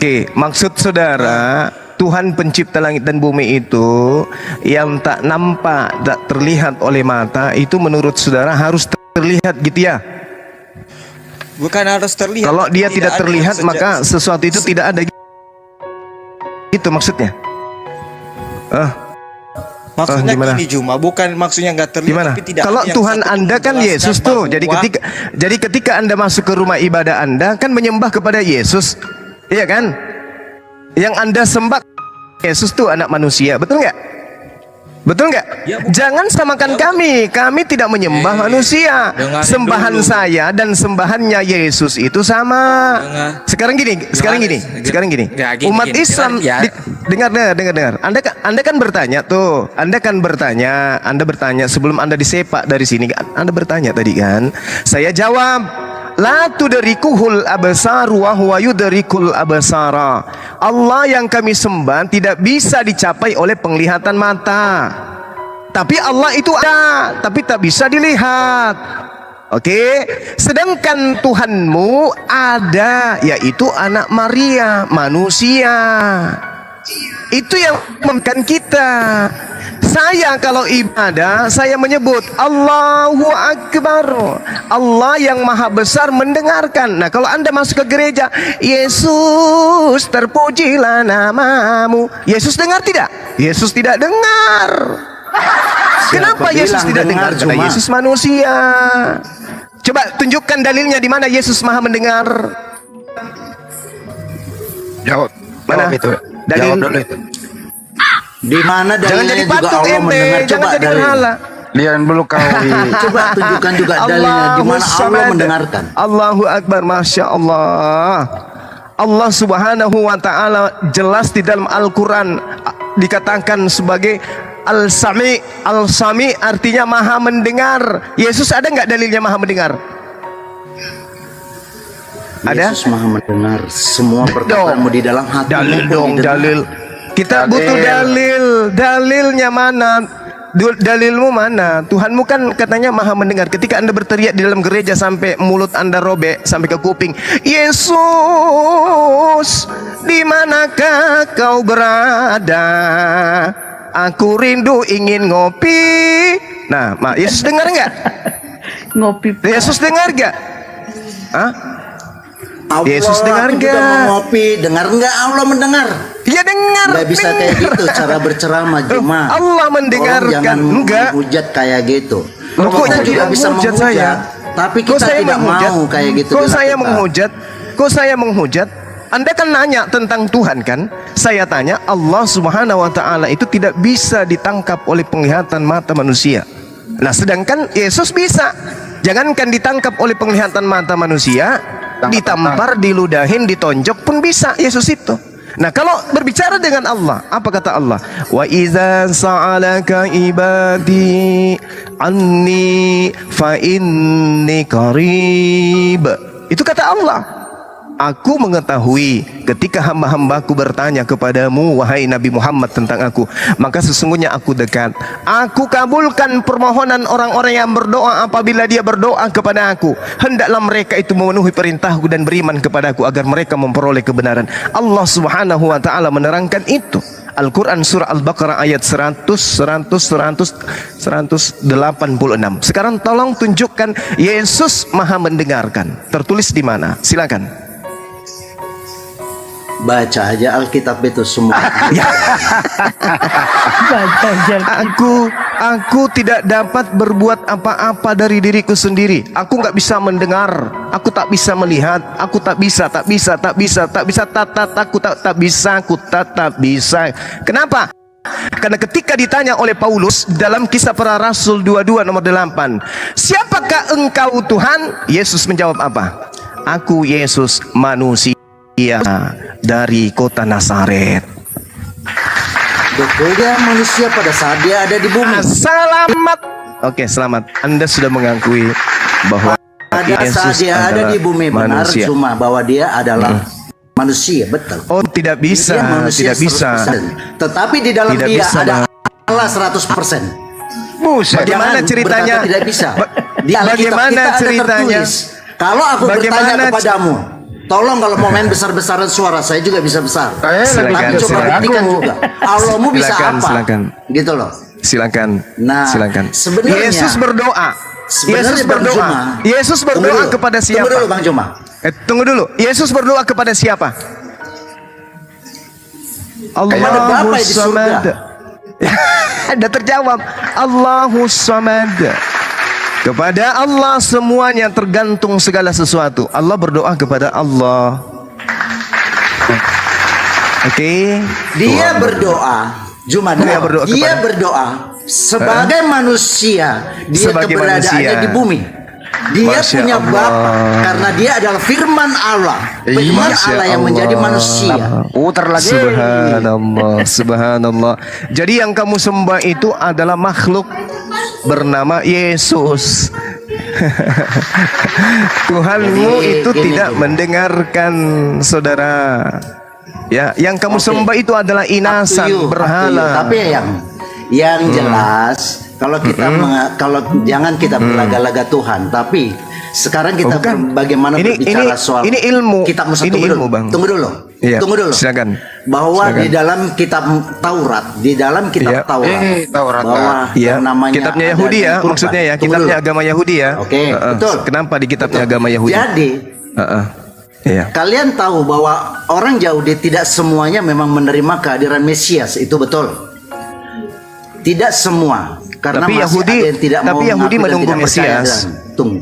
Oke, maksud saudara Tuhan pencipta langit dan bumi itu yang tak nampak, tak terlihat oleh mata, itu menurut saudara harus terlihat gitu ya? Bukan harus terlihat. Kalau dia tidak terlihat maka sesuatu itu tidak ada. Itu maksudnya. Maksudnya gimana? gini Juma, bukan maksudnya nggak terlihat Gimana? tapi tidak. Kalau ada Tuhan Anda kan Yesus tuh. Jadi ketika Anda masuk ke rumah ibadah Anda kan menyembah kepada Yesus. Iya kan? Yang Anda sembah Yesus tuh anak manusia, betul nggak? Betul nggak? Ya, jangan samakan kami. Kami tidak menyembah manusia. Sembahan saya dan sembahannya Yesus itu sama. Sekarang gini. Umat Islam dengar. Anda kan bertanya tuh. Anda bertanya sebelum Anda disepak dari sini. Anda bertanya tadi kan. Saya jawab. La tudrikuhul absar wa huwa yudrikul absara. Allah yang kami sembah tidak bisa dicapai oleh penglihatan mata. Tapi Allah itu ada, tapi tak bisa dilihat. Oke, sedangkan Tuhanmu ada, yaitu anak Maria, manusia. Itu yang membuat kita. Saya kalau ibadah, saya menyebut Allahu Akbar. Allah yang maha besar mendengarkan. Nah kalau Anda masuk ke gereja, Yesus terpujilah namamu. Yesus dengar tidak? Yesus tidak dengar. Kenapa Yesus tidak dengar? Karena Yesus manusia. Coba tunjukkan dalilnya di mana Yesus maha mendengar. Jawab. Mana? Itu. Dalil. Jawab dulu itu. Di mana Jangan jadi dalilnya juga patung Allah mendengar? ente, jangan Coba jadi dalil. berhala. Lihat dulu kau. Coba tunjukkan juga dalilnya di mana Allah mendengarkan. Allahu Akbar, Masya Allah. Allah Subhanahu wa Ta'ala jelas di dalam Al-Quran dikatakan sebagai Al-Sami. Al-Sami artinya maha mendengar. Yesus ada nggak dalilnya maha mendengar? Ada? Yesus maha mendengar semua perkataanmu di dalam hati. Dalil dong, dalil. Kita butuh dalil. Dalilnya mana? Dalilmu mana? Tuhanmu kan katanya maha mendengar. Ketika Anda berteriak di dalam gereja sampai mulut Anda robek sampai ke kuping, Yesus, di manakah kau berada? Aku rindu ingin ngopi. Nah, Yesus dengar nggak? Ngopi. Yesus dengar nggak? Hah? Allah, Yesus dengar juga nggak? mau ngopi, dengar nggak? Allah mendengar. Iya dengar. Nggak bisa kayak gitu cara berceramah Juma. Allah mendengarkan. Jangan enggak menghujat kayak gitu. Kok Kita juga bisa menghujat menghujat, saya? tapi Kok kita saya tidak menghujat? mau kayak gitu. Kok saya dilakukan. menghujat? Kok saya menghujat? Anda kan nanya tentang Tuhan kan? Saya tanya, Allah Subhanahu wa Ta'ala itu tidak bisa ditangkap oleh penglihatan mata manusia. Nah, sedangkan Yesus bisa. Jangankan ditangkap oleh penglihatan mata manusia, ditampar, diludahin, ditonjok pun bisa Yesus itu. Nah, kalau berbicara dengan Allah, apa kata Allah? Wa idza sa'alaka ibadi anni fa inni qarib. Itu kata Allah. Aku mengetahui ketika hamba-hambaku bertanya kepadamu, wahai Nabi Muhammad, tentang aku, maka sesungguhnya aku dekat. Aku kabulkan permohonan orang-orang yang berdoa apabila dia berdoa kepada aku. Hendaklah mereka itu memenuhi perintahku dan beriman kepadaku agar mereka memperoleh kebenaran. Allah Subhanahu wa Ta'ala menerangkan itu. Al-Quran surah Al-Baqarah ayat 186. Sekarang tolong tunjukkan Yesus maha mendengarkan. Tertulis di mana? Silakan. Baca aja Alkitab itu semua. Baca aja. Aku tidak dapat berbuat apa-apa dari diriku sendiri. Aku nggak bisa mendengar. Aku tak bisa melihat. Aku tak bisa. Kenapa? Karena ketika ditanya oleh Paulus dalam Kisah Para Rasul 22 nomor 8, siapakah engkau Tuhan? Yesus menjawab apa? Aku Yesus, manusia dari kota Nazaret. Betul ya, manusia pada saat dia ada di bumi. Selamat. Oke, selamat. Anda sudah mengakui bahwa Pada saat Yesus dia ada di bumi, benar manusia. cuma bahwa dia adalah manusia, betul. Oh, tidak bisa, Dia manusia tidak bisa. 100%. Tetapi di dalam Tidak dia bisa, ada Allah 100%. Bagaimana Jangan ceritanya? berkata tidak bisa. Di Alkitab Bagaimana kita ada ceritanya? tertulis, kalau aku Bagaimana bertanya kepadamu, Tolong kalau mau main besar-besaran suara saya juga bisa besar. Silakan, Tapi coba silakan. buktikan juga. Allahmu bisa Silakan, apa? silakan. Gitu loh. Silakan. Nah, Silakan. sebenarnya Yesus berdoa. Sebenarnya Yesus Bang berdoa. Juma, Yesus tunggu berdoa dulu. kepada siapa? Tunggu dulu Bang Juma. Tunggu dulu. Yesus berdoa kepada siapa? Kepada Bapa di surga. Ada terjawab. Allahus Samad. Kepada Allah semuanya tergantung segala sesuatu. Allah berdoa kepada Allah. Oke. Dia berdoa, Juma Dia berdoa dia kepada- berdoa sebagai manusia, dia Sebagai keberadaannya manusia. di bumi. Dia Masya punya Allah. Bapa karena dia adalah firman Allah, firman Masya Allah yang menjadi manusia. Putar lagi. Subhanallah, subhanallah. Jadi yang kamu sembah itu adalah makhluk bernama Yesus. Tuhanmu Jadi, itu gini, tidak gini. mendengarkan, saudara. Ya, yang kamu Oke. sembah itu adalah Up to inasan, you, up to you. berhala. Tapi yang jelas kalau kita kalau jangan kita berlaga-laga Tuhan, tapi sekarang kita bukan. bagaimana Ini- berbicara ini- soal ini ilmu. Kitab Musa. Ini Tunggu ilmu, dulu. Bang. Tunggu dulu. Iya, Tunggu dulu. silakan. Bahwa Silakan. di dalam kitab Taurat, di dalam kitab Iya. Taurat, Taurat. bahwa Iya, yang namanya kitabnya ada Yahudi ya, kurban. maksudnya ya, Tunggu kitabnya dulu. agama Yahudi ya. Oke, betul. Kenapa di kitabnya Betul. agama Yahudi? Jadi Iya. kalian tahu bahwa orang Yahudi tidak semuanya memang menerima kehadiran Mesias, itu betul. Tidak semua, karena Tapi masih Yahudi- ada yang tidak tapi mau Yahudi mengaku dan menunggu tidak percaya Mesias. dengan- Tunggu.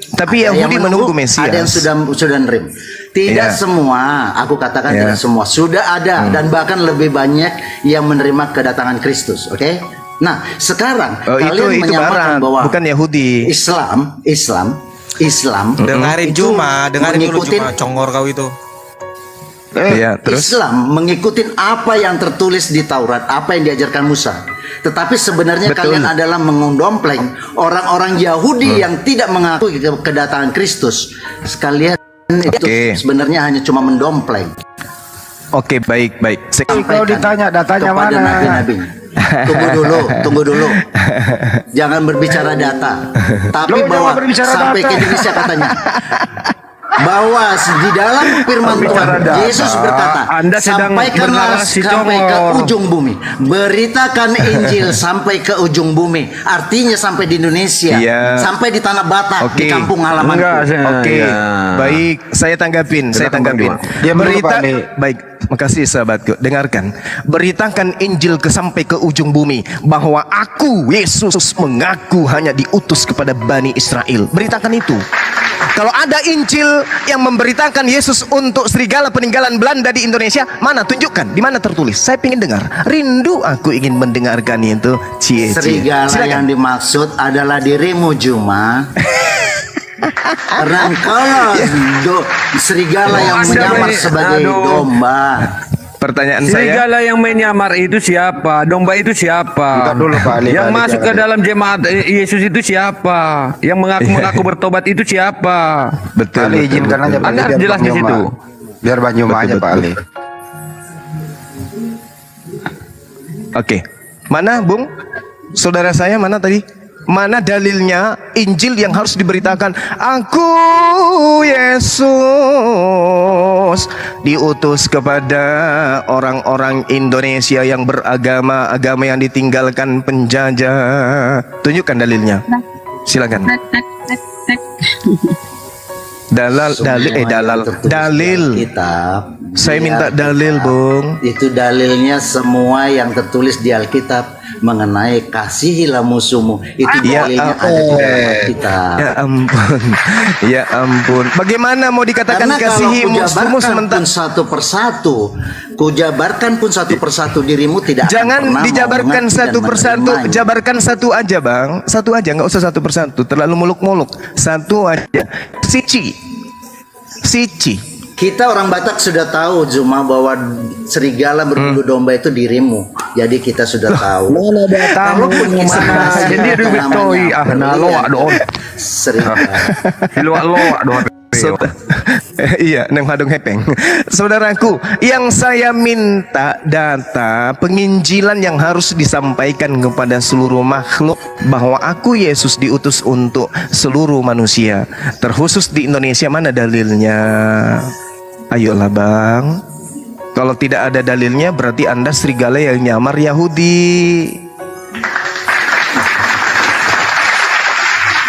Tapi Ada yang Yahudi menunggu Mesias. Ada yang sudah nerima. Tidak Iya. semua, aku katakan Iya. tidak semua. Sudah ada dan bahkan lebih banyak yang menerima kedatangan Kristus. Oke? Nah, sekarang Oh, kalian itu menyamakan barat, bahwa bukan Yahudi. Islam Dengarin itu Juma, dengarin dulu mengikutin- Juma, congor kau itu. Iya, terus Islam mengikuti apa yang tertulis di Taurat, apa yang diajarkan Musa. Tetapi sebenarnya Betul. kalian adalah mendompleng orang-orang Yahudi yang tidak mengakui kedatangan Kristus. Sekalian itu Oke. sebenarnya hanya cuma mendompleng. Oke, baik, baik. Kalau ditanya datanya kepada mana? nabi-nabi. Tunggu dulu. Jangan berbicara data. Tapi Lo bahwa jangan berbicara sampai data. ke Indonesia katanya. Bahwa di dalam firman Berbicara Tuhan data. Yesus berkata, Anda sedang sampaikanlah bernarasi sampai ke congor. ujung bumi, beritakan Injil sampai ke ujung bumi. Artinya sampai di Indonesia, Iya. sampai di tanah Batak, di Oke. kampung halamanku. Enggak, saya- Oke, ya. baik. Saya tanggapin. Saya Silakan, tanggapin. Bang Juma. Diam dulu, Berita, Pak Ali. baik. Makasih sahabatku. Dengarkan. Beritakan Injil ke sampai ke ujung bumi bahwa aku Yesus mengaku hanya diutus kepada Bani Israel. Beritakan itu. Kalau ada Injil yang memberitakan Yesus untuk serigala peninggalan Belanda di Indonesia, mana? Tunjukkan. Di mana tertulis? Saya ingin dengar. Rindu aku ingin mendengarkan itu. Cie, cie. Serigala Silakan. yang dimaksud adalah dirimu, Juma. Karena engkau serigala yang Anda menyamar ini- sebagai aduh. domba. Pertanyaan saya. Serigala yang menyamar itu siapa? Domba itu siapa? Bentar dulu, Pak Ali, Yang Pak Ali, masuk ke jangan. dalam jemaat Yesus itu siapa? Yang mengaku bertobat itu siapa? Betul. Ali betul, izinkan betul. aja Pak Anda Ali, harus biar jelas Bang di Juma. situ. Biar Bang Juma Betul, aja Pak betul. Ali. Oke, mana Bung? Saudara saya mana tadi? Mana dalilnya Injil yang harus diberitakan? Aku Yesus diutus kepada orang-orang Indonesia yang beragama agama yang ditinggalkan penjajah. Tunjukkan dalilnya. Silakan. Dalil, dalil. Kitab. Saya minta dalil, Bung. Itu dalilnya semua yang tertulis di Alkitab mengenai kasihilah musuhmu. Itu Ya, dalilnya ada di dalam Alkitab. Ya ampun, ya ampun. Bagaimana mau dikatakan Karena kalau kasihi musuhmu kujabarkan sementara pun satu persatu, kujabarkan pun satu persatu dirimu tidak akan jangan pernah mau dijabarkan mengerti dan satu persatu, menerimanya. jabarkan satu aja bang, satu aja, nggak usah satu persatu, terlalu muluk-muluk, satu aja. Sici. Kita orang Batak sudah tahu Zuma bahwa serigala berbulu domba itu dirimu. Jadi kita sudah tahu. Kalaupun kisah mana? kasih Jadi yang duit namanya toi, ah, nah, berlian, loak doon. serigala. Siluak lo, doa. Iya, neng hadung hepeng. Saudaraku, yang saya minta data penginjilan yang harus disampaikan kepada seluruh makhluk bahwa aku Yesus diutus untuk seluruh manusia, terkhusus di Indonesia. Mana dalilnya? Ayolah bang. Kalau tidak ada dalilnya berarti Anda serigala yang nyamar Yahudi.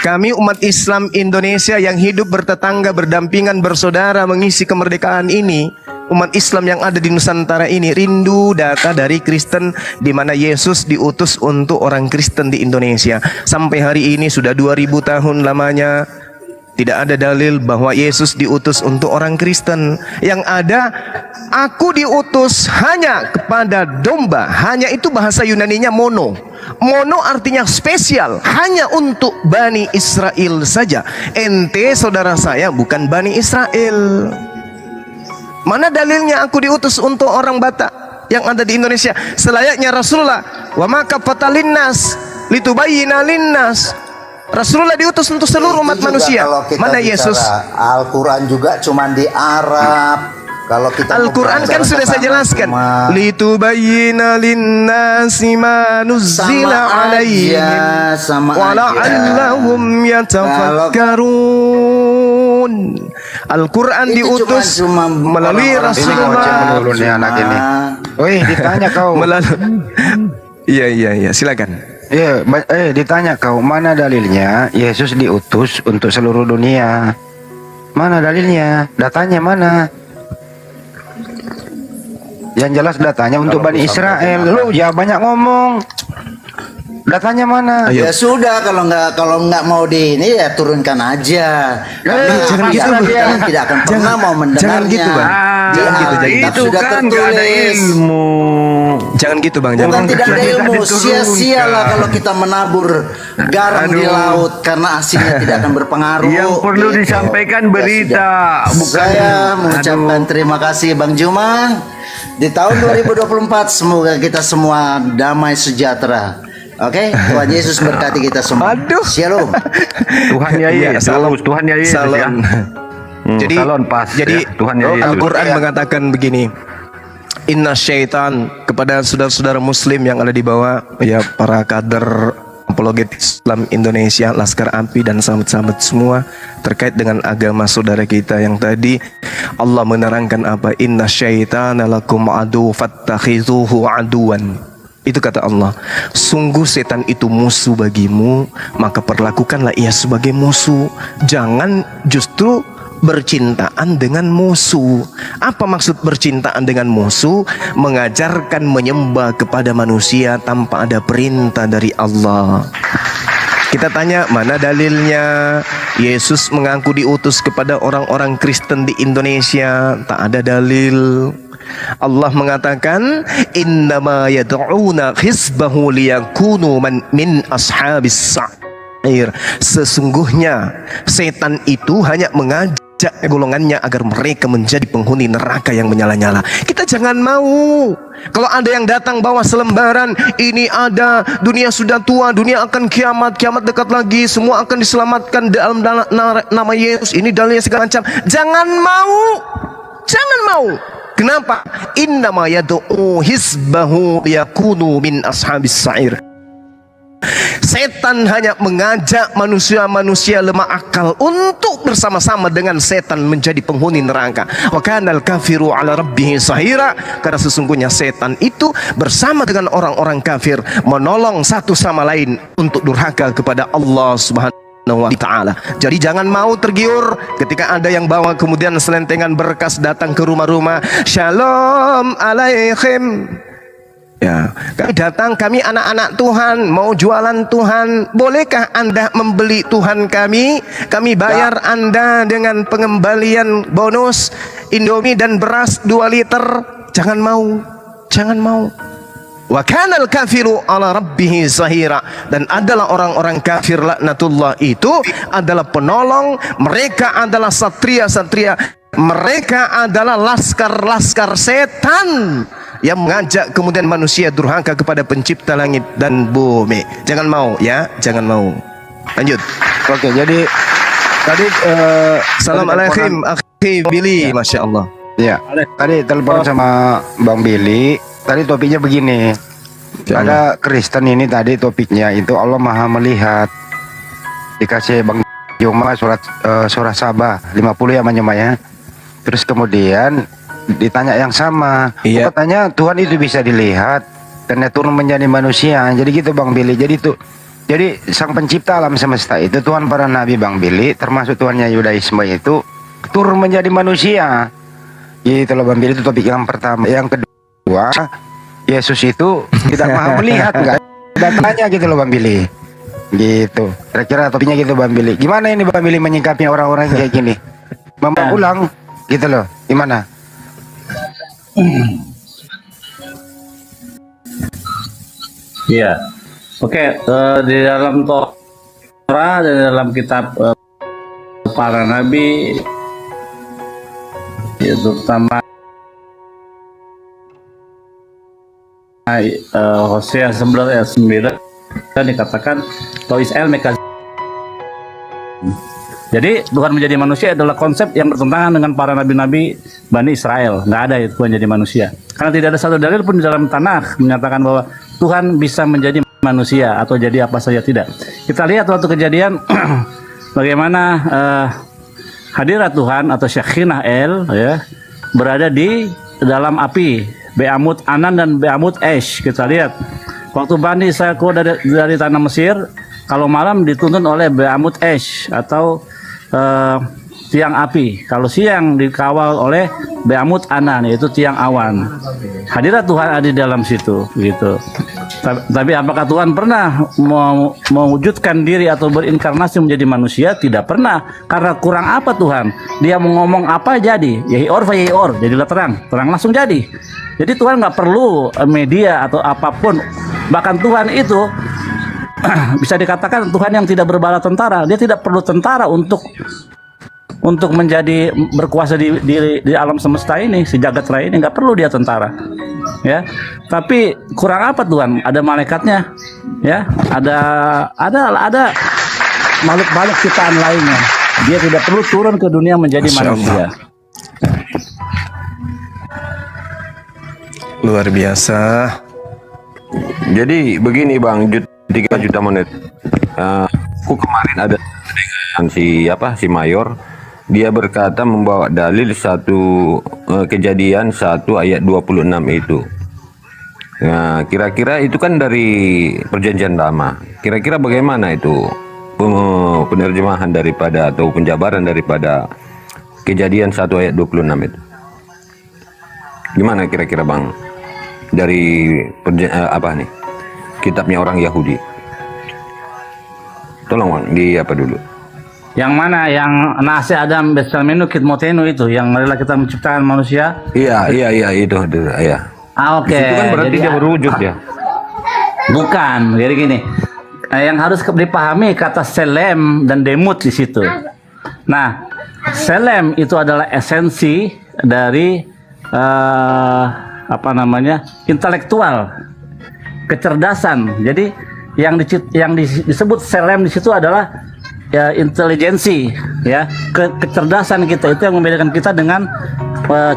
Kami umat Islam Indonesia yang hidup bertetangga, berdampingan, bersaudara, mengisi kemerdekaan ini, umat Islam yang ada di Nusantara ini rindu data dari Kristen di mana Yesus diutus untuk orang Kristen di Indonesia. Sampai hari ini sudah 2000 tahun lamanya tidak ada dalil bahwa Yesus diutus untuk orang Kristen. Yang ada, aku diutus hanya kepada domba. Hanya itu bahasa Yunaninya mono. Mono artinya spesial, hanya untuk Bani Israel saja. Ente saudara saya bukan Bani Israel. Mana dalilnya aku diutus untuk orang Batak yang ada di Indonesia? Selayaknya Rasulullah, wa maka fatalinnas litubayyina linnas. Rasulullah diutus untuk seluruh umat manusia. Mana Yesus? Al-Quran juga cuman di Arab. Kalau kita Al-Quran kan sudah saya jelaskan. Litubayyina linnasi ma nuzzila alaihim wa la'allahum yatafakkarun. Al-Quran diutus melalui Rasulullah. Wih, ditanya kau. Iya, silakan. Ditanya kau, mana dalilnya Yesus diutus untuk seluruh dunia? Mana dalilnya? Datanya mana? Yang jelas datanya untuk Bani Israel. Lu jangan banyak ngomong. Datanya mana? Ayo. Ya sudah, kalau nggak mau di ini ya turunkan aja. Jangan gitu, Bang. Tidak akan pernah mau mendengarnya. Jangan gitu, Bang. Jangan gitu, Itu sudah kan nggak ada ilmu. Jangan gitu bang. Bukan tidak ada ilmu, sia-sialah kalau kita menabur garam di laut karena asinnya tidak akan berpengaruh. Yang perlu disampaikan berita, bukan. Saya mengucapkan terima kasih Bang Juma. Di tahun 2024 semoga kita semua damai sejahtera. Oke, Tuhan Yesus berkati kita semua. Aduh. Shalom. Tuhan Yesus, Tuhan Yesus ya. Salon pas. Jadi ya, Tuhan Yesus. Al-Quran mengatakan begini. Inna syaitan, kepada saudara-saudara muslim yang ada di bawah, ya para kader apologet Islam Indonesia, Laskar AMPI dan sahabat-sahabat semua terkait dengan agama saudara kita yang tadi Allah menerangkan apa? Inna syaitana lakum adu fattakhidhuhu aduan. Itu kata Allah, sungguh setan itu musuh bagimu, maka perlakukanlah ia sebagai musuh. Jangan justru bercintaan dengan musuh. Apa maksud bercintaan dengan musuh? Mengajarkan menyembah kepada manusia tanpa ada perintah dari Allah. Kita tanya, mana dalilnya? Yesus mengaku diutus kepada orang-orang Kristen di Indonesia. Tak ada dalil. Allah mengatakan, innama yad'una hizbahu liyakunu min ashabis sa'ir. Sesungguhnya setan itu hanya mengajak golongannya agar mereka menjadi penghuni neraka yang menyala-nyala. Kita jangan mau. Kalau ada yang datang bawa selembaran, ini ada, dunia sudah tua, dunia akan kiamat, kiamat dekat lagi, semua akan diselamatkan dalam nama Yesus, ini dalilnya segala macam. Jangan mau. Jangan mau. Kenapa? Innama yad'u hizbahu yakunu min ashabis sa'ir. Setan hanya mengajak manusia-manusia lemah akal untuk bersama-sama dengan setan menjadi penghuni neraka. Wa kanal kafiru ala rabbih sahira. Karena sesungguhnya setan itu bersama dengan orang-orang kafir menolong satu sama lain untuk durhaka kepada Allah Subhanahu wa ta'ala. Jadi jangan mau tergiur ketika ada yang bawa kemudian selentengan berkas datang ke rumah-rumah. Shalom alaikum. Ya, kami datang, kami anak-anak Tuhan, mau jualan Tuhan. Bolehkah Anda membeli Tuhan kami? Kami bayar Anda dengan pengembalian bonus Indomie dan beras 2 liter. Jangan mau. Jangan mau. Wa kanal kafiru ala rabbih zahira. Dan adalah orang-orang kafir laknatullah itu adalah penolong. Mereka adalah satria-satria. Mereka adalah laskar-laskar setan yang mengajak kemudian manusia durhaka kepada pencipta langit dan bumi. Jangan mau ya, jangan mau. Lanjut. Oke, jadi Tadi Assalamualaikum akhi Billy, masya Allah. ya, tadi telepon sama Bang Billy. Tadi topiknya begini. Ada Kristen ini tadi topiknya itu Allah Maha Melihat. Dikasih Bang Juma surah Sabah 50 ya Bang Juma ya. Terus kemudian ditanya yang sama. Iya. Katanya Tuhan itu bisa dilihat dan dia turun menjadi manusia. Jadi gitu Bang Billy. Jadi sang pencipta alam semesta itu Tuhan para nabi Bang Billy, termasuk Tuhannya Yudaisme itu turun menjadi manusia. Gitu loh Bang Billy, itu topik yang pertama. Yang kedua, Yesus itu tidak maha melihat, enggak datanya gitu loh Bang Billy. Gitu. Kira-kira topiknya gitu Bang Billy. Gimana ini Bang Billy menyikapi orang-orang kayak gini? Ulang gitu loh. Gimana? Iya. Oke, di dalam Torah dan dalam kitab para nabi, ya, terutama Hosea 11 ayat 9 kan dikatakan Tois El Mekaz. Jadi Tuhan menjadi manusia adalah konsep yang bertentangan dengan para nabi-nabi Bani Israel. Nggak ada itu Tuhan jadi manusia. Karena tidak ada satu dalil pun di dalam Tanakh menyatakan bahwa Tuhan bisa menjadi manusia atau jadi apa saja, tidak. Kita lihat waktu kejadian bagaimana hadirat Tuhan atau Syekinah El ya berada di dalam api, Be'amut Anan dan Be'amut Esh. Kita lihat waktu Bani Israel keluar dari tanah Mesir, kalau malam dituntun oleh Be'amut Esh atau tiang api. Kalau siang dikawal oleh Be'amut Anan, yaitu tiang awan. Hadirat Tuhan ada di dalam situ, gitu. Tapi apakah Tuhan pernah mewujudkan diri atau berinkarnasi menjadi manusia? Tidak pernah. Karena kurang apa Tuhan? Dia mau ngomong apa jadi? Yahior fa yahior, jadilah terang. Terang langsung jadi. Jadi Tuhan nggak perlu media atau apapun. Bahkan Tuhan itu bisa dikatakan Tuhan yang tidak berbala tentara. Dia tidak perlu tentara untuk menjadi berkuasa di alam semesta ini, si jagat raya ini, nggak perlu dia tentara, ya. Tapi kurang apa Tuhan? Ada malaikatnya, ya. Ada makhluk ciptaan lainnya. Dia tidak perlu turun ke dunia menjadi manusia. Luar biasa. Jadi begini Bang, 3 juta menit. Aku kemarin ada dengan si Mayor. Dia berkata membawa dalil Kejadian 1 ayat 26 itu. Nah, kira-kira itu kan dari Perjanjian Lama. Kira-kira bagaimana itu penerjemahan daripada atau penjabaran daripada Kejadian 1 ayat 26 itu? Gimana kira-kira Bang? Dari kitabnya orang Yahudi. Tolong Bang, di apa dulu? Yang mana? Yang Nase Adam Besalmenu Kitmotenu itu, yang marilah kita menciptakan manusia. Iya itu ya. Oke. Itu kan berarti dia berwujud ya. Bukan, jadi gini. Yang harus dipahami kata selem dan demut di situ. Nah, selem itu adalah esensi dari intelektual, kecerdasan. Jadi yang disebut selem di situ adalah ya intelijensi, ya kecerdasan kita, itu yang membedakan kita dengan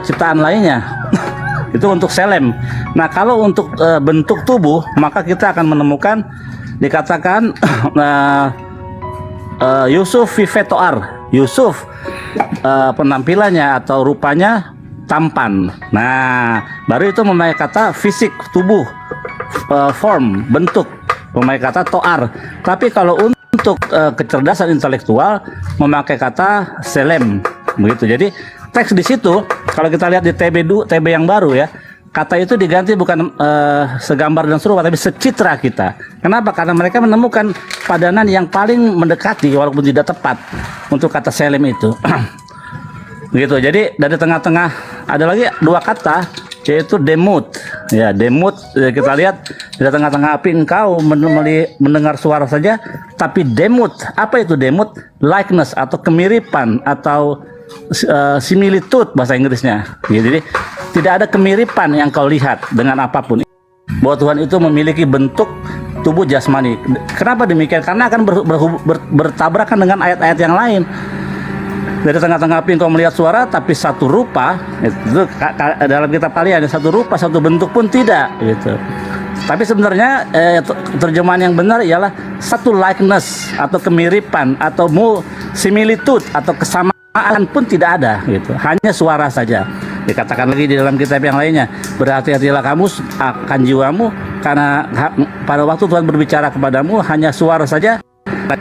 ciptaan lainnya. Itu untuk selem. Nah, kalau untuk bentuk tubuh, maka kita akan menemukan dikatakan Yusuf Vivetoar. Yusuf penampilannya atau rupanya tampan. Nah, baru itu memakai kata fisik, tubuh, form, bentuk, memakai kata toar. Tapi kalau untuk kecerdasan intelektual memakai kata selem, begitu. Jadi teks di situ kalau kita lihat di TB yang baru ya, kata itu diganti bukan segambar dan serupa, tapi secitra kita. Kenapa? Karena mereka menemukan padanan yang paling mendekati walaupun tidak tepat untuk kata selem itu. Begitu. Jadi dari tengah-tengah ada lagi 2 kata, yaitu demut. Ya, demut kita lihat di tengah-tengah api engkau mendengar suara saja, tapi demut. Apa itu demut? Likeness atau kemiripan atau similitude bahasa Inggrisnya. Ya, jadi tidak ada kemiripan yang kau lihat dengan apapun. Bahwa Tuhan itu memiliki bentuk tubuh jasmani. Kenapa demikian? Karena akan bertabrakan dengan ayat-ayat yang lain. Dari tengah-tengah api engkau melihat suara, tapi satu rupa, itu dalam kitab kalian ada satu rupa, satu bentuk pun tidak, gitu. Tapi sebenarnya terjemahan yang benar ialah satu likeness atau kemiripan atau similitude atau kesamaan pun tidak ada, gitu. Hanya suara saja. Dikatakan lagi di dalam kitab yang lainnya, berhati-hatilah kamu akan jiwamu, karena pada waktu Tuhan berbicara kepadamu hanya suara saja,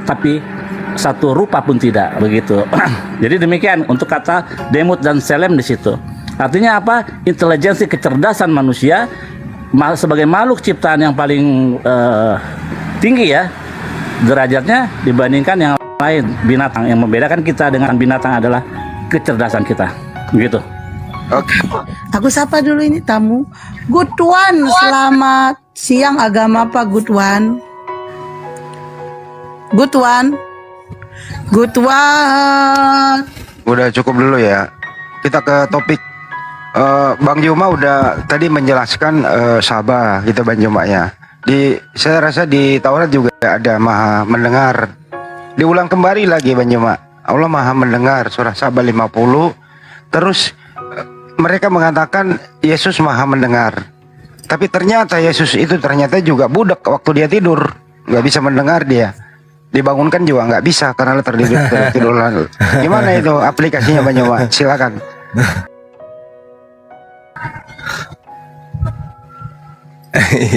tapi satu rupa pun tidak, begitu. Jadi demikian untuk kata demut dan selem di situ. Artinya apa? Intelijensi kecerdasan manusia sebagai makhluk ciptaan yang paling tinggi ya derajatnya dibandingkan yang lain, binatang. Yang membedakan kita dengan binatang adalah kecerdasan kita, begitu. Oke. Aku sapa dulu ini tamu. Good One, selamat siang. Agama apa Good One? Good One. Good One. Udah cukup dulu ya. Kita ke topik. Bang Juma udah tadi menjelaskan Sabah gitu Bang Juma ya. Saya rasa di Taurat juga ada Maha mendengar. Diulang kembali lagi Bang Juma. Allah Maha mendengar surah Sabah 50. Terus mereka mengatakan Yesus Maha mendengar. Tapi ternyata Yesus itu ternyata juga budak waktu dia tidur, nggak bisa mendengar dia. Dibangunkan juga nggak bisa karena tertidur lalu. Gimana itu aplikasinya Bang Juma? Silakan.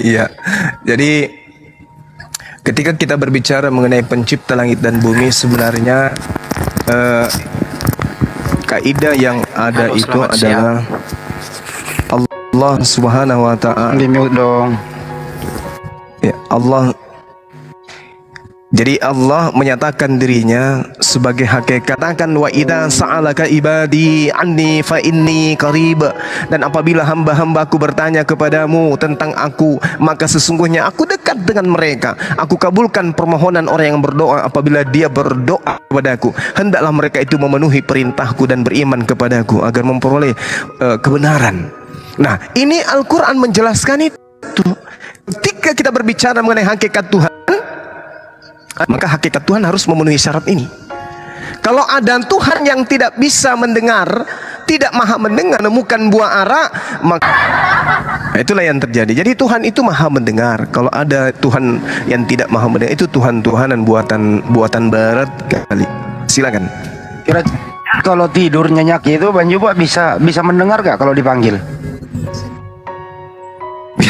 Iya. Jadi ketika kita berbicara mengenai pencipta langit dan bumi, sebenarnya kaidah yang ada itu adalah Allah Subhanahu wa taala. Di mute dong. Ya, Allah. Jadi Allah menyatakan dirinya sebagai hakikat. Katakan wa idza sa'alaka ibadi anni fa inni qarib. Dan apabila hamba-hambaku bertanya kepadamu tentang aku, maka sesungguhnya aku dekat dengan mereka. Aku kabulkan permohonan orang yang berdoa apabila dia berdoa kepadaku. Hendaklah mereka itu memenuhi perintahku dan beriman kepadaku agar memperoleh kebenaran. Nah, ini Al-Quran menjelaskan itu. Ketika kita berbicara mengenai hakikat Tuhan, maka hakikat Tuhan harus memenuhi syarat ini. Kalau ada Tuhan yang tidak bisa mendengar, tidak maha mendengar, menemukan buah ara, maka itulah yang terjadi. Jadi Tuhan itu maha mendengar. Kalau ada Tuhan yang tidak maha mendengar, itu Tuhan-Tuhanan buatan barat kali. Silakan. Kira kalau tidur nyenyak itu Bang Juma bisa mendengar gak kalau dipanggil?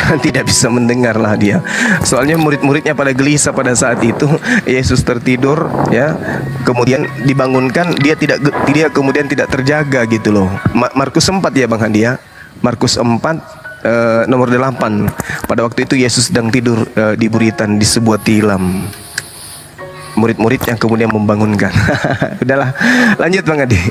Tidak bisa mendengar lah dia. Soalnya murid-muridnya pada gelisah pada saat itu. Yesus tertidur ya, kemudian dibangunkan, dia kemudian tidak terjaga gitu loh. Markus 4 ya Bang Handi ya. Markus 4 nomor 8. Pada waktu itu Yesus sedang tidur di buritan di sebuah tilam. Murid-murid yang kemudian membangunkan. Udahlah, lanjut Bang Handi.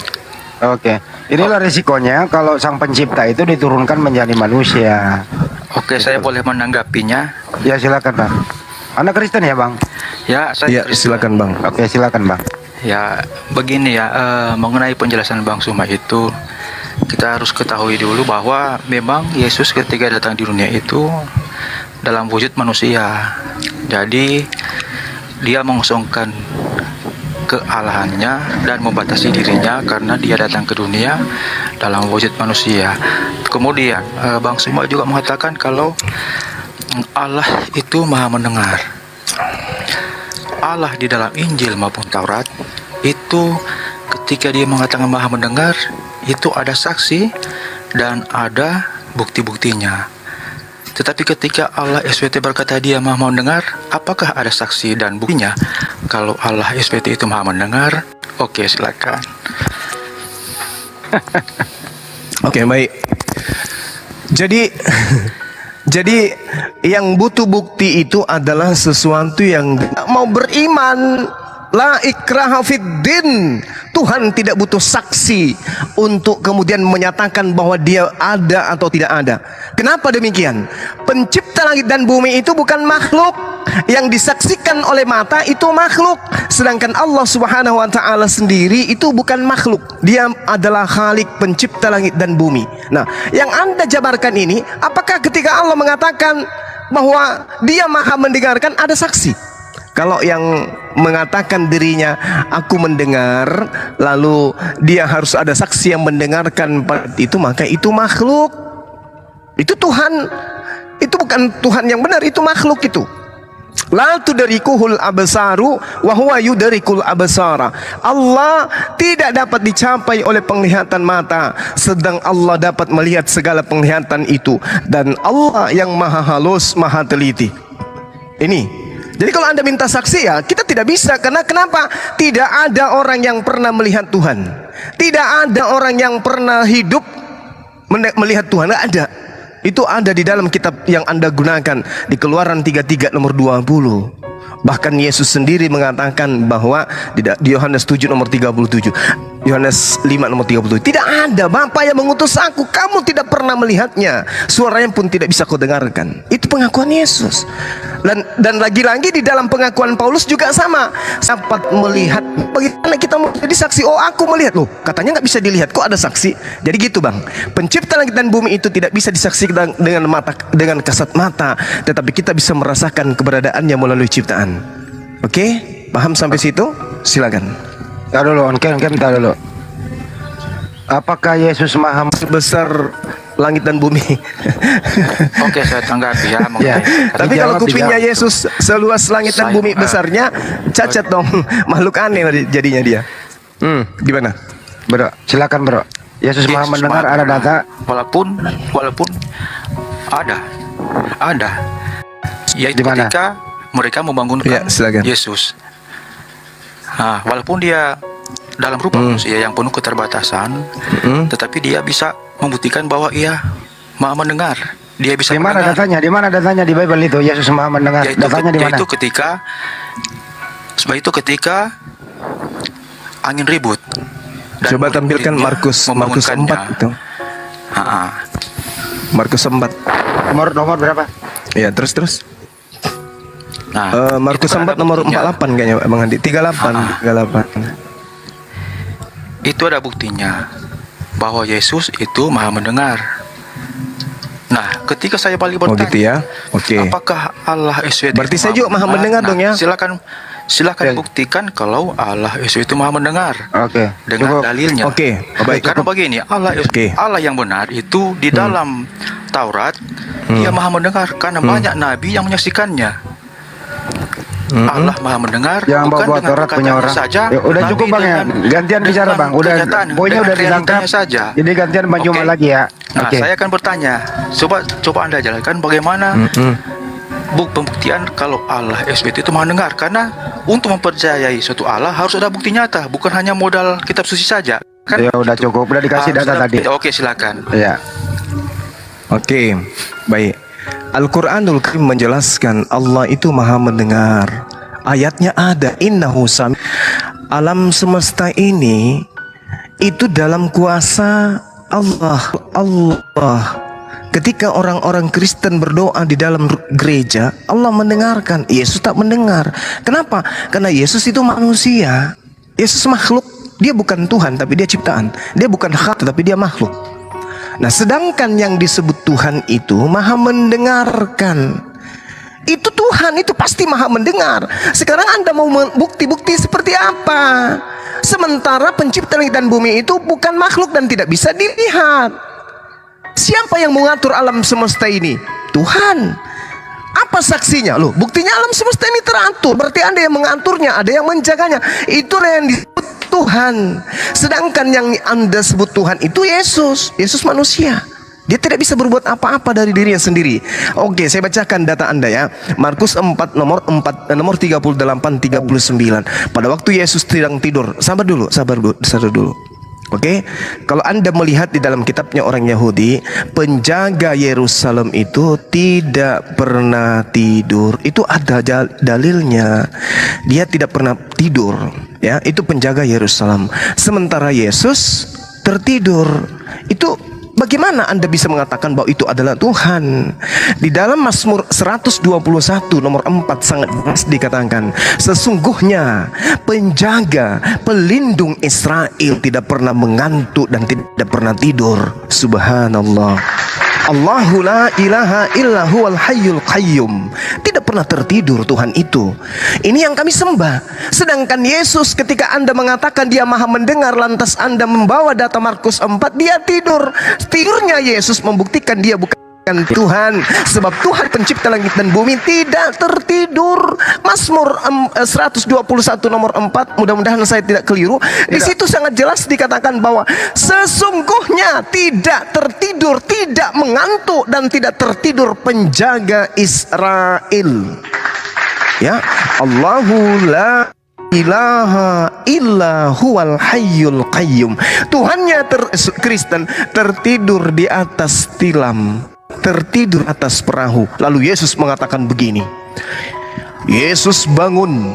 Oke. Inilah resikonya kalau sang pencipta itu diturunkan menjadi manusia. Oke, saya boleh menanggapinya. Ya silakan Bang. Anak Kristen ya Bang? Ya, saya Ya, Kristen. silakan Bang. Oke, silakan Bang. Ya, begini ya, mengenai penjelasan Bang Suma itu, kita harus ketahui dulu bahwa memang Yesus ketika datang di dunia itu dalam wujud manusia. Jadi, dia mengosongkan kealahannya dan membatasi dirinya karena dia datang ke dunia dalam wujud manusia. Kemudian Bang Suma juga mengatakan kalau Allah itu maha mendengar. Allah di dalam Injil maupun Taurat itu ketika dia mengatakan maha mendengar, itu ada saksi dan ada bukti-buktinya. Tetapi ketika Allah SWT berkata dia maha mendengar, apakah ada saksi dan buktinya? Kalau Allah SWT itu maha mendengar, oke, silakan. Oke, baik. Jadi yang butuh bukti itu adalah sesuatu yang mau beriman. La ikraha fiddin. Tuhan tidak butuh saksi untuk kemudian menyatakan bahwa dia ada atau tidak ada. Kenapa demikian? Pencipta langit dan bumi itu bukan makhluk. Yang disaksikan oleh mata itu makhluk. Sedangkan Allah Subhanahu wa taala sendiri itu bukan makhluk. Dia adalah Khalik, pencipta langit dan bumi. Nah, yang Anda jabarkan ini, apakah ketika Allah mengatakan bahwa dia maha mendengarkan ada saksi? Kalau yang mengatakan dirinya aku mendengar, lalu dia harus ada saksi yang mendengarkan itu, maka itu makhluk. Itu Tuhan. Itu bukan Tuhan yang benar, itu makhluk itu. La tudrikuhul absaru wa huwa yudrikul absara. Allah tidak dapat dicapai oleh penglihatan mata, sedang Allah dapat melihat segala penglihatan itu, dan Allah yang maha halus, maha teliti. Ini. Jadi kalau Anda minta saksi, ya kita tidak bisa. Karena kenapa? Tidak ada orang yang pernah melihat Tuhan. Tidak ada orang yang pernah hidup melihat Tuhan. Tidak ada. Itu ada di dalam kitab yang Anda gunakan, di Keluaran 33 nomor 20. Bahkan Yesus sendiri mengatakan bahwa di Yohanes 7 nomor 37, Yohanes 5 nomor 37, tidak ada Bapa yang mengutus aku, kamu tidak pernah melihatnya, suaranya pun tidak bisa kau dengarkan. Itu pengakuan Yesus. Dan lagi-lagi di dalam pengakuan Paulus juga sama. Dapat melihat, bagaimana kita mau jadi saksi? Oh, aku melihat. Loh, katanya nggak bisa dilihat, kok ada saksi? Jadi gitu bang, pencipta langit dan bumi itu tidak bisa disaksikan dengan mata, dengan kasat mata, tetapi kita bisa merasakan keberadaannya melalui ciptaan. Oke, paham sampai situ? Silakan. Tar dulu, tar dulu. Apakah Yesus maha sebesar langit dan bumi? Oke, saya tanggapi ya. Ya. Tapi kalau kupingnya Yesus seluas langit dan bumi besarnya, cacat dong. Makhluk aneh jadinya dia. Gimana? Bro, silakan bro. Yesus maha mendengar, ada data. Walaupun ada. Yaitu Dimana? ketika mereka membangunkan Ya, silakan. Yesus. Nah, walaupun dia dalam rupa manusia yang penuh keterbatasan, tetapi dia bisa membuktikan bahwa ia maha mendengar. Dia bisa Di mana mendengar. datanya? Di mana datanya di Bible itu Yesus maha mendengar? Datanya di mana? Yaitu ketika angin ribut. Dan Coba tampilkan Markus 4 itu. Markus 4. Nomor berapa? Ya, terus. Nah, Markus itu 4 ada nomor buktinya. 48 kayaknya Bang Andi. 38. Itu ada buktinya bahwa Yesus itu maha mendengar. Nah, ketika saya balik Oh bertanya, gitu ya. Oke. apakah Allah SWT Berarti saya juga maha mendengar dong ya. Silakan Oke. buktikan kalau Allah SWT itu maha mendengar Oke. dengan dalilnya. Oke, baik. Karena begini, Allah yang benar itu di dalam Taurat dia maha mendengar karena banyak nabi yang menyaksikannya. Allah maha mendengar, Jangan bukan bawa dengan Taurat punya perkataannya orang. saja. Ya, udah tapi cukup bang ya. dengan- Gantian bicara dengan bang. Udah kenyataan, poinnya dengan udah ditangkap. realitanya saja. Jadi gantian Bang Juma Oke. lagi ya. Nah, Oke. saya akan bertanya. Coba Anda jelaskan bagaimana pembuktian kalau Allah SWT itu maha mendengar. Karena untuk mempercayai suatu Allah harus ada bukti nyata, bukan hanya modal kitab suci saja. Kan? Ya udah cukup. Udah dikasih Harus data ada tadi. bukti. Oke, silakan. Ya. Oke, baik. Al-Quranul Karim menjelaskan Allah itu maha mendengar. Ayatnya ada, innahu sami. Alam semesta ini itu dalam kuasa Allah. Ketika orang-orang Kristen berdoa di dalam gereja, Allah mendengarkan. Yesus tak mendengar. Kenapa? Karena Yesus itu manusia. Yesus makhluk. Dia bukan Tuhan, tapi dia ciptaan. Dia bukan hak, tapi dia makhluk. Nah, sedangkan yang disebut Tuhan itu maha mendengarkan. Itu Tuhan, itu pasti maha mendengar. Sekarang Anda mau bukti-bukti seperti apa? Sementara pencipta langit dan bumi itu bukan makhluk dan tidak bisa dilihat. Siapa yang mengatur alam semesta ini? Tuhan. Apa saksinya? Loh, buktinya alam semesta ini teratur. Berarti ada yang mengaturnya, ada yang menjaganya. Itulah yang disebut Tuhan. Sedangkan yang Anda sebut Tuhan itu Yesus. Yesus manusia. Dia tidak bisa berbuat apa-apa dari dirinya sendiri. Oke, saya bacakan data Anda ya. Markus 4 nomor 38-39. Pada waktu Yesus sedang tidur. Sabar dulu. Oke, kalau Anda melihat di dalam kitabnya orang Yahudi, penjaga Yerusalem itu tidak pernah tidur. Itu ada dalilnya. Dia tidak pernah tidur, ya. Itu penjaga Yerusalem. Sementara Yesus tertidur. Itu bagaimana Anda bisa mengatakan bahwa itu adalah Tuhan? Di dalam Mazmur 121 nomor 4 sangat jelas dikatakan, sesungguhnya penjaga, pelindung Israel tidak pernah mengantuk dan tidak pernah tidur. Subhanallah. Allahu la ilaha illa huwal hayyul qayyum. Tidak pernah pernah tertidur Tuhan itu. Ini yang kami sembah. Sedangkan Yesus ketika Anda mengatakan dia maha mendengar, lantas Anda membawa data Markus 4, dia tidur. Tidurnya Yesus membuktikan dia bukan Tuhan, sebab Tuhan pencipta langit dan bumi tidak tertidur. Mazmur 121 nomor 4, mudah-mudahan saya tidak keliru. Di situ sangat jelas dikatakan bahwa sesungguhnya tidak tertidur, tidak mengantuk dan tidak tertidur penjaga Israel. Ya, Allahu la ilaha illa huwal hayyul qayyum. Tuhannya Kristen tertidur di atas tilam, tertidur atas perahu. Lalu Yesus mengatakan begini, Yesus bangun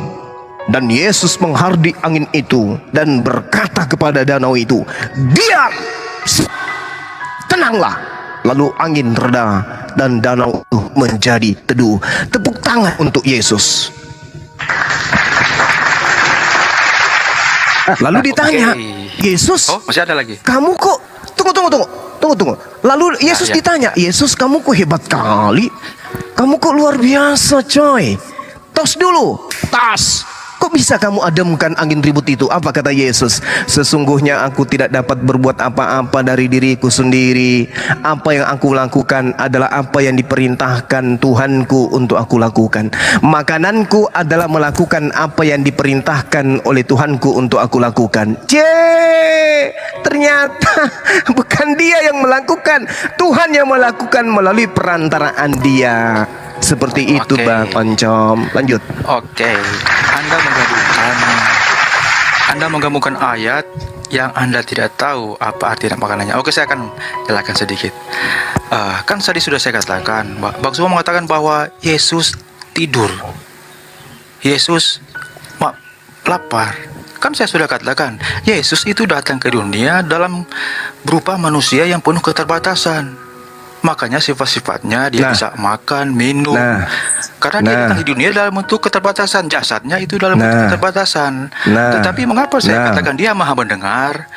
dan Yesus menghardik angin itu dan berkata kepada danau itu, diam, tenanglah. Lalu angin reda dan danau itu menjadi teduh. Tepuk tangan untuk Yesus. Lalu ditanya, Yesus, masih ada lagi. kamu kok tunggu. Lalu Yesus ditanya, Yesus kamu kok hebat kali, kamu kok luar biasa coy. Tos dulu, tas. Kok bisa kamu ademkan angin ribut itu? Apa kata Yesus? Sesungguhnya aku tidak dapat berbuat apa-apa dari diriku sendiri. Apa yang aku lakukan adalah apa yang diperintahkan Tuhanku untuk aku lakukan. Makananku adalah melakukan apa yang diperintahkan oleh Tuhanku untuk aku lakukan. Ternyata bukan dia yang melakukan, Tuhan yang melakukan melalui perantaraan dia. Seperti itu Bang Oncom. Lanjut. Anda menggabungkan ayat yang Anda tidak tahu apa arti dan makanannya. Saya akan jelaskan sedikit. Kan tadi sudah saya katakan, Bang semua mengatakan bahwa Yesus tidur, Yesus lapar. Kan saya sudah katakan, Yesus itu datang ke dunia dalam berupa manusia yang penuh keterbatasan. Makanya sifat-sifatnya dia bisa makan, minum. Karena dia datang di dunia dalam bentuk keterbatasan. Jasadnya itu dalam bentuk keterbatasan. Tetapi mengapa saya katakan dia maha mendengar?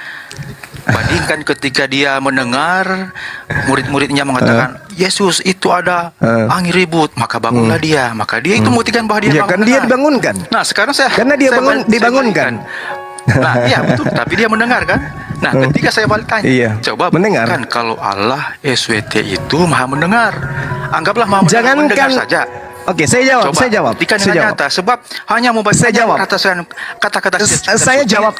Bandingkan ketika dia mendengar, murid-muridnya mengatakan, Yesus itu ada angin ribut, maka bangunlah dia. Maka dia itu membuktikan bahwa dia kan dia dibangunkan. Nah sekarang karena dia dibangunkan. Nah iya betul, tapi dia mendengar kan. Nah ketika saya balik tanya, coba mendengar kan kalau Allah SWT itu maha mendengar, anggaplah maha mendengar saja. Oke, saya jawab. Nyata, sebab hanya membaca kata-kata saya jawab.